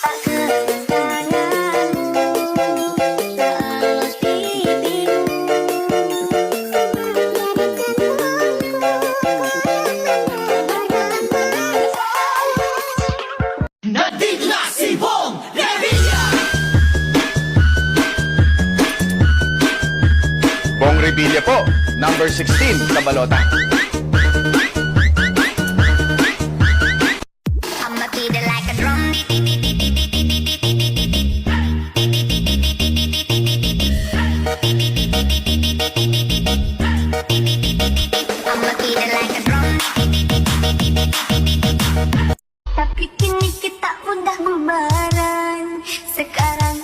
tak kedatanganmu seolah bibirmu Nandito na si Bong Revilla! Bong Revilla po, number 16 sa balota. I'ma beat it like a drum. I'ma beat it like a drum. Tapi kini kita udah bubaran. Sekarang